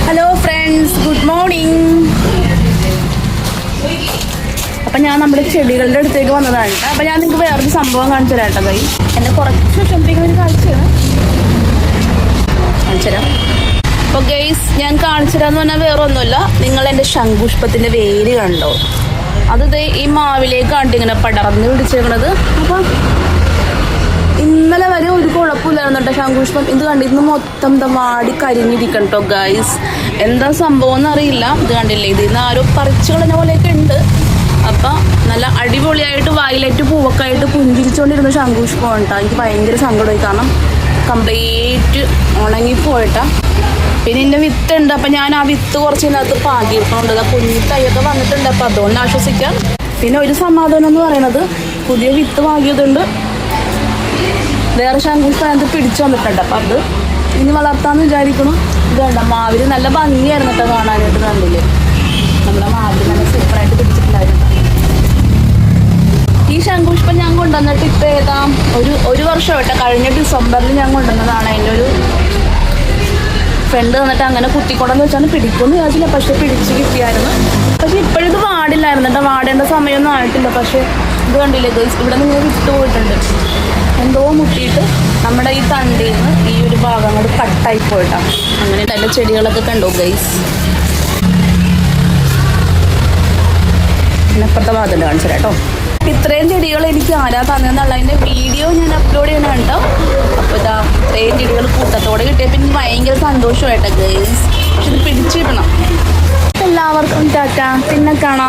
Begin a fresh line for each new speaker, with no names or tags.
Hello friends, good morning. അപ്പം ഞാൻ നമ്മുടെ ചെടികളുടെ അടുത്തേക്ക് വന്നതാണ്. അപ്പം ഞാൻ നിങ്ങൾക്ക് വേറൊരു സംഭവം കാണിച്ചു തരാം കേട്ടോ. കൈ എന്നെ കുറച്ച് ക്ഷമിപ്പിക്കുന്ന ഒരു കാഴ്ചയാണ് കാണിച്ചു തരാം. അപ്പോൾ ഗൈസ്, ഞാൻ കാണിച്ചു തരാമെന്ന് പറഞ്ഞാൽ വേറെ ഒന്നുമില്ല. നിങ്ങൾ എൻ്റെ ശംഖുപുഷ്പത്തിൻ്റെ വേര് കണ്ടോ? അത് ഈ മാവിലേക്കാണ്ട് ഇങ്ങനെ പടർന്ന് പിടിച്ചേക്കണത്. അപ്പം ഇന്നലെ വരെ ഒരു കുഴപ്പമില്ലായിരുന്നു കേട്ടോ ശംഖുപുഷ്പം. ഇത് കണ്ടിരുന്നു മൊത്തം വാടി കരിഞ്ഞിരിക്കണം കേട്ടോ ഗൈസ്. എന്താ സംഭവം എന്നറിയില്ല. ഇത് കണ്ടില്ലേ, ഇതിന്ന് ആരോ പറിച്ചു കളഞ്ഞ പോലെയൊക്കെ ഉണ്ട്. അപ്പം നല്ല അടിപൊളിയായിട്ട് വയലറ്റ് പൂവൊക്കെയായിട്ട് പുഞ്ചിരിച്ചുകൊണ്ടിരുന്ന ശംഖുപുഷ്പം കേട്ടോ. എനിക്ക് ഭയങ്കര സങ്കടമായി, കാരണം കംപ്ലീറ്റ് ഉണങ്ങിപ്പോയിട്ടാ. പിന്നെ എൻ്റെ വിത്തുണ്ട്. അപ്പം ഞാൻ ആ വിത്ത് കുറച്ച് ഇതിനകത്ത് പാകിയിട്ടുണ്ട്. കുഞ്ഞു തൈയൊക്കെ വന്നിട്ടുണ്ട്. അപ്പം അതുകൊണ്ട് ആശ്വസിക്കാം. പിന്നെ ഒരു സമാധാനം എന്ന് പറയുന്നത്, പുതിയ വിത്ത് പാകിയതുണ്ട്. വേറെ ശംഖുപുഷ്പം അതിനകത്ത് പിടിച്ചു വന്നിട്ടുണ്ട്. അപ്പം അത് ഇനി വളർത്താമെന്ന് വിചാരിക്കണം. ഇത് കണ്ട മാവിൽ നല്ല ഭംഗിയായിരുന്നു കേട്ടോ കാണാനായിട്ട്. കണ്ടില്ലേ, നമ്മുടെ മാവിൽ നല്ല സൂപ്പറായിട്ട് പിടിച്ചിട്ടുണ്ടായിരുന്നു. ഈ ശംഖുപുഷ്പം ഞാൻ കൊണ്ടുവന്നിട്ട് ഇപ്പം ഒരു വർഷം കേട്ടോ. കഴിഞ്ഞ ഡിസംബറിൽ ഞാൻ കൊണ്ടുവന്നതാണ്. അതിൻ്റെ ഒരു ഫ്രണ്ട് വന്നിട്ട് അങ്ങനെ കുത്തിക്കൊണ്ടെന്ന് വെച്ചാൽ പിടിക്കുമെന്ന് വിചാരിച്ചില്ല. പക്ഷെ പിടിച്ച് കിട്ടിയായിരുന്നു. പക്ഷെ ഇപ്പോഴും ഇത് വാടില്ലായിരുന്നു കേട്ടോ. വാടേണ്ട സമയമൊന്നും ആയിട്ടില്ല. പക്ഷെ ഇത് കണ്ടില്ലേ ഗൈസ്, ഇവിടെ നിങ്ങൾ വിട്ടു പോയിട്ടുണ്ട്. എന്തോ മുട്ടിയിട്ട് നമ്മുടെ ഈ തണ്ടിയിൽ നിന്ന് ഈ ഒരു ഭാഗം കൂടെ കട്ടായി പോയിട്ടാണ്. അങ്ങനെ നല്ല ചെടികളൊക്കെ കണ്ടോ ഗൈസ്. പിന്നെ ഇപ്പുറത്തെ ഭാഗത്തുണ്ട് കാണിച്ചു കേട്ടോ. ഇത്രയും ചെടികൾ എനിക്ക് ആരാ തന്നെന്നുള്ളതിൻ്റെ വീഡിയോ ഞാൻ അപ്ലോഡ് ചെയ്യണം കേട്ടോ. അപ്പോൾ ഇതാ ഇത്രയും ചെടികൾ കൂട്ടത്തോടെ കിട്ടിയപ്പോൾ എനിക്ക് ഭയങ്കര സന്തോഷമായിട്ടോ ഗൈസ്. പക്ഷെ ഇത് പിടിച്ചിടണം. എല്ലാവർക്കും ടാറ്റ, പിന്നെ കാണാം.